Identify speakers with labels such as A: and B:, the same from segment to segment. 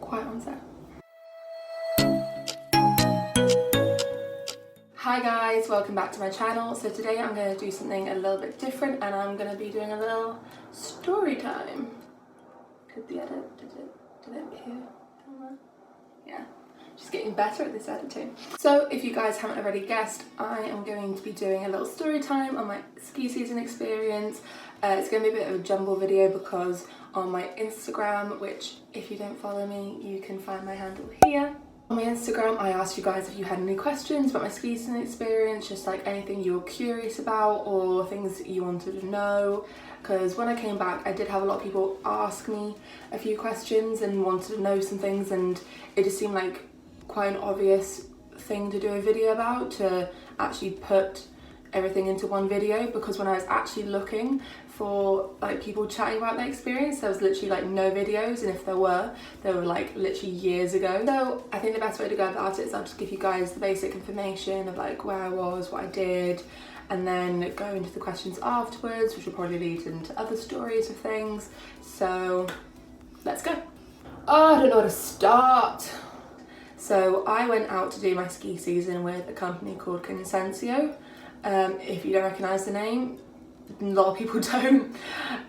A: quiet on set. Hi guys, welcome back to my channel. So today I'm going to do something a little bit different and I'm going to be doing a little story time. Did it appear? Yeah, just getting better at this editing. So if you guys haven't already guessed, I am going to be doing a little story time on my ski season experience. It's going to be a bit of a jumble video because on my Instagram, which if you don't follow me, you can find my handle here. On my Instagram, I asked you guys if you had any questions about my ski season experience, just like anything you were curious about or things that you wanted to know. Because when I came back, I did have a lot of people ask me a few questions and wanted to know some things, and it just seemed like quite an obvious thing to do a video about, to actually put everything into one video. Because when I was actually looking for like people chatting about their experience, there was literally like no videos, and if there were, they were like literally years ago. So I think the best way to go about it is I'll just give you guys the basic information of like where I was, what I did, and then go into the questions afterwards, which will probably lead into other stories of things. So let's go. Oh, I don't know where to start. So I went out to do my ski season with a company called Consensio. If you don't recognise the name, a lot of people don't.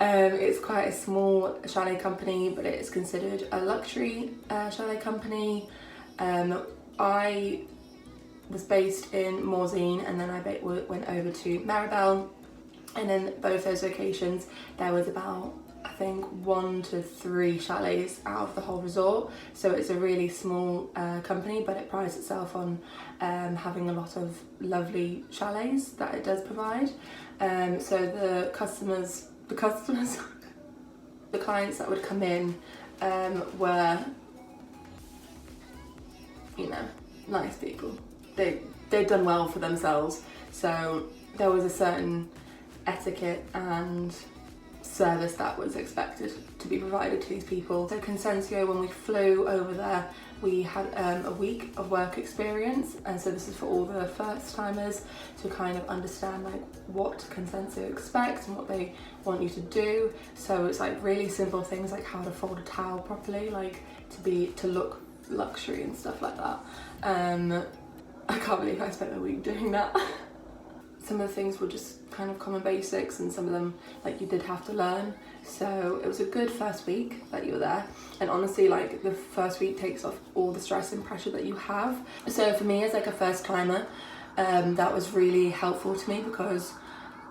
A: It's quite a small chalet company, but it is considered a luxury chalet company. I was based in Morzine, and then I went over to Meribel, and in both those locations there was about, I think, 1 to 3 chalets out of the whole resort. So it's a really small company, but it prides itself on having a lot of lovely chalets that it does provide. So the clients that would come in were, you know, nice people. They'd done well for themselves, so there was a certain etiquette and service that was expected to be provided to these people. So Consensio, when we flew over there, we had a week of work experience, and so this is for all the first timers to kind of understand like what Consensio expects and what they want you to do. So it's like really simple things like how to fold a towel properly, like to look luxury and stuff like that. I can't believe I spent a week doing that. Some of the things were just kind of common basics, and some of them like you did have to learn. So it was a good first week that you were there, and honestly like the first week takes off all the stress and pressure that you have. So for me as like a first timer, that was really helpful to me because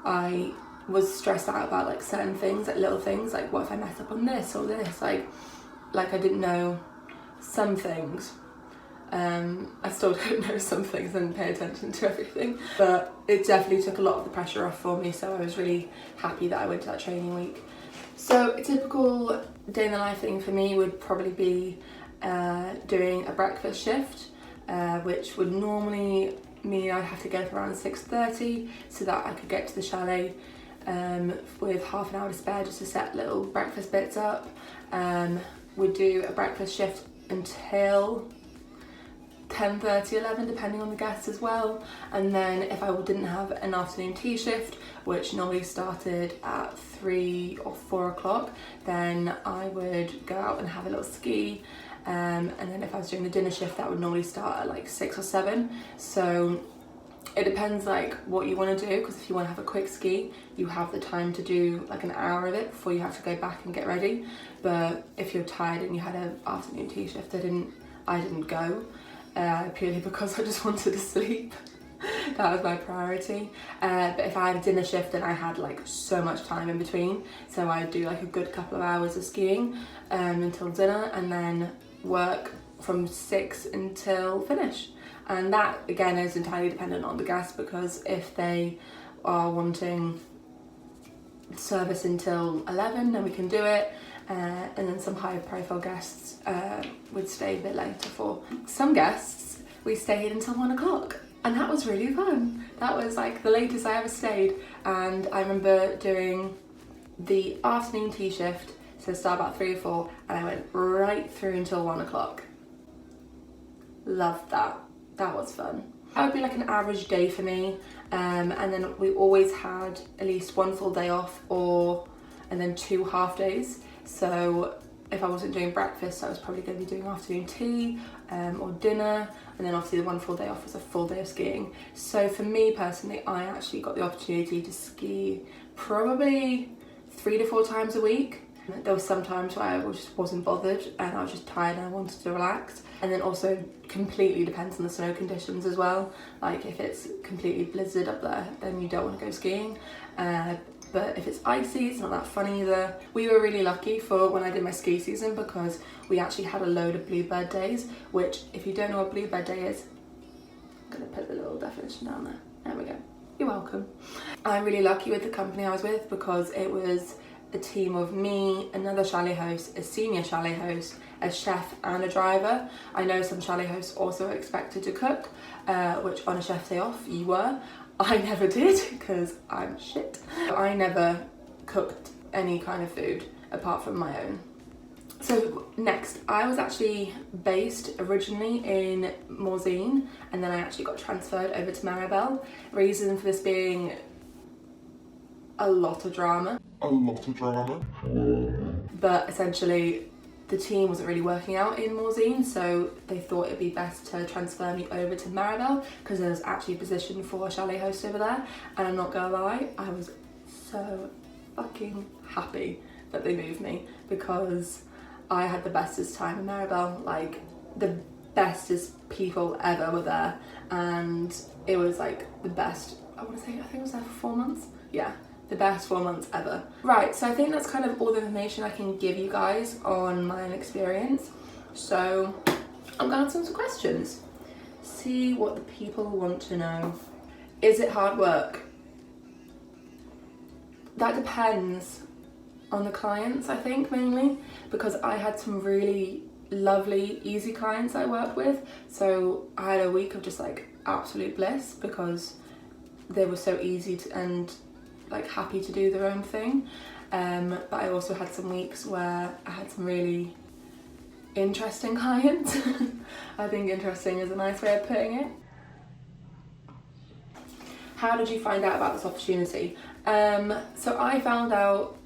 A: I was stressed out about like certain things, like little things, like what if I mess up on this or this, like I didn't know some things. I still don't know some things and pay attention to everything, but it definitely took a lot of the pressure off for me, so I was really happy that I went to that training week. So a typical day in the life thing for me would probably be doing a breakfast shift, which would normally mean I'd have to get up around 6:30 so that I could get to the chalet with half an hour to spare just to set little breakfast bits up. We'd do a breakfast shift until 10:30, 11, depending on the guests as well. And then if I didn't have an afternoon tea shift, which normally started at 3 or 4 o'clock, then I would go out and have a little ski. And then if I was doing the dinner shift, that would normally start at like 6 or 7. So it depends like what you want to do, because if you want to have a quick ski, you have the time to do like an hour of it before you have to go back and get ready. But if you're tired and you had an afternoon tea shift, I didn't go. Purely because I just wanted to sleep. That was my priority. But if I had a dinner shift, then I had like so much time in between, so I'd do like a good couple of hours of skiing until dinner, and then work from 6 until finish. And that again is entirely dependent on the guests, because if they are wanting service until 11, then we can do it. And then some high profile guests would stay a bit later. For some guests, we stayed until 1 o'clock, and that was really fun. That was like the latest I ever stayed. And I remember doing the afternoon tea shift, so start about 3 or 4, and I went right through until 1 o'clock. Loved that. That was fun. That would be like an average day for me. And then we always had at least 1 full day off, and then 2 half days. So if I wasn't doing breakfast, I was probably going to be doing afternoon tea or dinner, and then obviously the one full day off was a full day of skiing. So for me personally, I actually got the opportunity to ski probably 3 to 4 times a week. There was some times where I just wasn't bothered and I was just tired and I wanted to relax. And then also completely depends on the snow conditions as well. Like if it's completely blizzard up there, then you don't want to go skiing. But if it's icy, it's not that fun either. We were really lucky for when I did my ski season because we actually had a load of bluebird days, which if you don't know what bluebird day is, I'm gonna put the little definition down there. There we go. You're welcome. I'm really lucky with the company I was with because it was a team of me, another chalet host, a senior chalet host, a chef and a driver. I know some chalet hosts also are expected to cook, which on a chef's day off you were. I never did because I'm shit. I never cooked any kind of food apart from my own. So next, I was actually based originally in Morzine and then I actually got transferred over to Meribel. Reason for this being a lot of drama. But essentially the team wasn't really working out in Morzine, so they thought it'd be best to transfer me over to Meribel because there's actually a position for a chalet host over there. And I'm not gonna lie, I was so fucking happy that they moved me because I had the bestest time in Meribel. Like the bestest people ever were there, and it was like the best. I think I was there for 4 months. Yeah, the best 4 months ever. Right, so I think that's kind of all the information I can give you guys on my own experience. So I'm gonna answer some questions. See what the people want to know. Is it hard work? That depends on the clients, I think, mainly, because I had some really lovely, easy clients I worked with. So I had a week of just like absolute bliss because they were so easy to, and like happy to do their own thing. But I also had some weeks where I had some really interesting clients. I think interesting is a nice way of putting it. How did you find out about this opportunity? So I found out,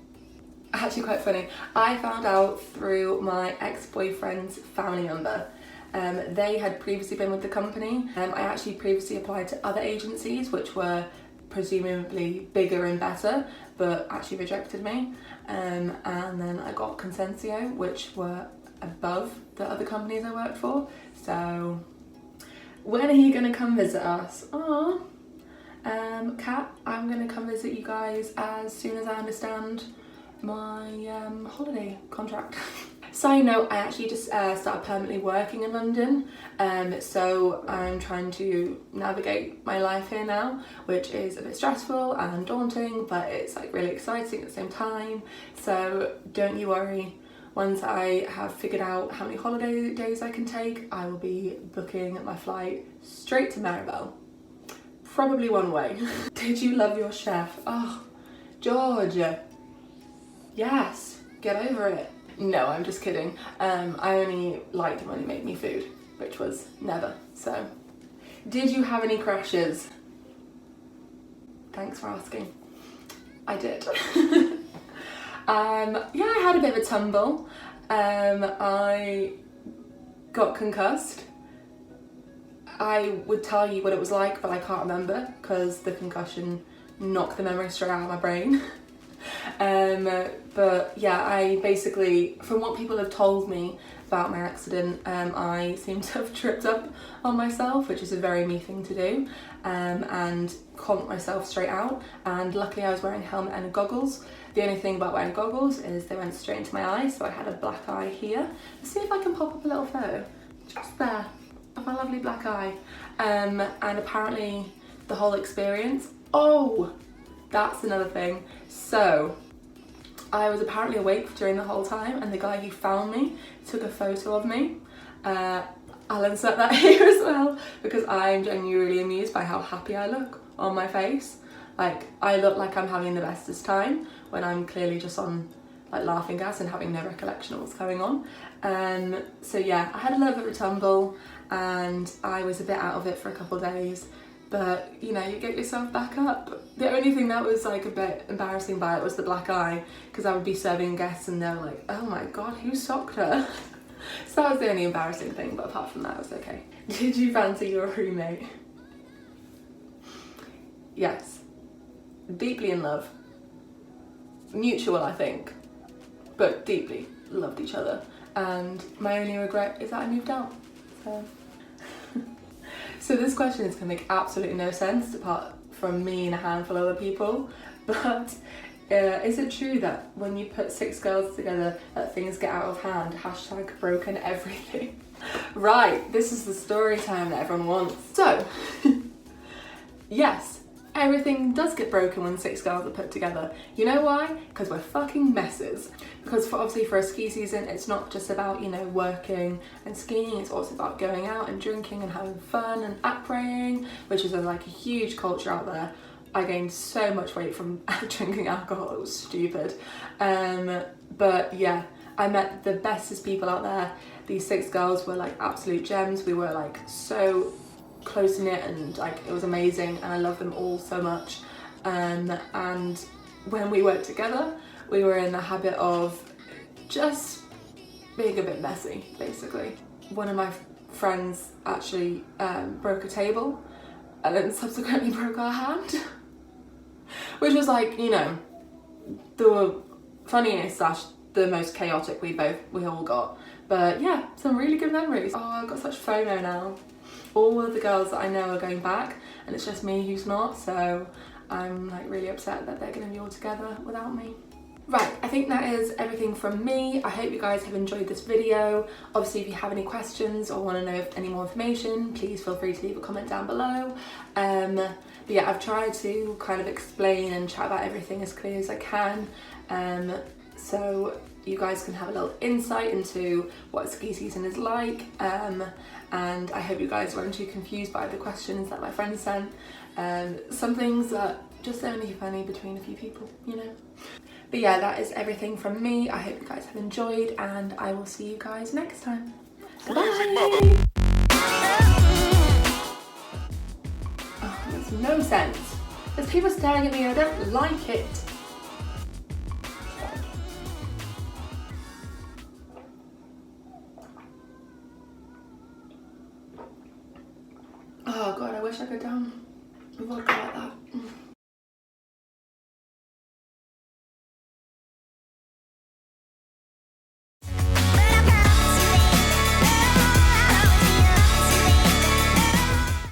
A: actually quite funny, I found out through my ex-boyfriend's family member. They had previously been with the company. I actually previously applied to other agencies which were presumably bigger and better, but actually rejected me. And then I got Consensio, which were above the other companies I worked for. So when are you gonna come visit us? Aww. Kat, I'm gonna come visit you guys as soon as I understand my holiday contract. Side note, I actually just started permanently working in London, so I'm trying to navigate my life here now, which is a bit stressful and daunting, but it's like really exciting at the same time. So don't you worry, once I have figured out how many holiday days I can take, I will be booking my flight straight to Meribel. Probably one way. Did you love your chef? Oh, George. Yes, get over it. No, I'm just kidding. I only liked him when he made me food, which was never. So, did you have any crushes? Thanks for asking. I did. Yeah, I had a bit of a tumble. I got concussed. I would tell you what it was like, but I can't remember because the concussion knocked the memory straight out of my brain. But yeah, I basically, from what people have told me about my accident, I seem to have tripped up on myself, which is a very me thing to do, and conked myself straight out. And luckily I was wearing a helmet and goggles. The only thing about wearing goggles is they went straight into my eye, so I had a black eye here. Let's see if I can pop up a little photo, just there, of my lovely black eye. And apparently the whole experience, oh, that's another thing. So I was apparently awake during the whole time, and the guy who found me took a photo of me. I'll insert that here as well because I'm genuinely really amused by how happy I look on my face. Like, I look like I'm having the bestest time when I'm clearly just on like laughing gas and having no recollection of what's going on. So yeah, I had a little bit of a tumble and I was a bit out of it for a couple of days. but you know, you get yourself back up. The only thing that was like a bit embarrassing about it was the black eye, because I would be serving guests and they were like, oh my god, who socked her? So that was the only embarrassing thing, but apart from that, it was okay. Did you fancy your roommate? Yes. Deeply in love. Mutual, I think, but deeply loved each other. And my only regret is that I moved out. So, so this question is going to make absolutely no sense apart from me and a handful of other people, but is it true that when you put 6 girls together that things get out of hand? Hashtag broken everything. Right, this is the story time that everyone wants. So, yes, everything does get broken when 6 girls are put together. You know why? Because we're fucking messes. Because obviously for a ski season, it's not just about, you know, working and skiing, it's also about going out and drinking and having fun and après-ing, which is like a huge culture out there. I gained so much weight from drinking alcohol, it was stupid. But yeah, I met the bestest people out there. These 6 girls were like absolute gems. We were like so close knit and like it was amazing, and I love them all so much. And when we worked together, we were in the habit of just being a bit messy, basically. One of my friends actually broke a table and then subsequently broke our hand, which was like, you know, the funniest / the most chaotic we all got. But yeah, some really good memories. Oh, I've got such FOMO now. All of the girls that I know are going back and it's just me who's not, so I'm like really upset that they're going to be all together without me. Right, I think that is everything from me. I hope you guys have enjoyed this video. Obviously, if you have any questions or want to know any more information, please feel free to leave a comment down below. But yeah, I've tried to kind of explain and chat about everything as clear as I can, so you guys can have a little insight into what ski season is like, and I hope you guys weren't too confused by the questions that my friends sent. Some things that just only funny between a few people, you know. But yeah, that is everything from me. I hope you guys have enjoyed, and I will see you guys next time. Bye! Oh, makes no sense. There's people staring at me and I don't like it. Oh god, I wish I could down vodka like that.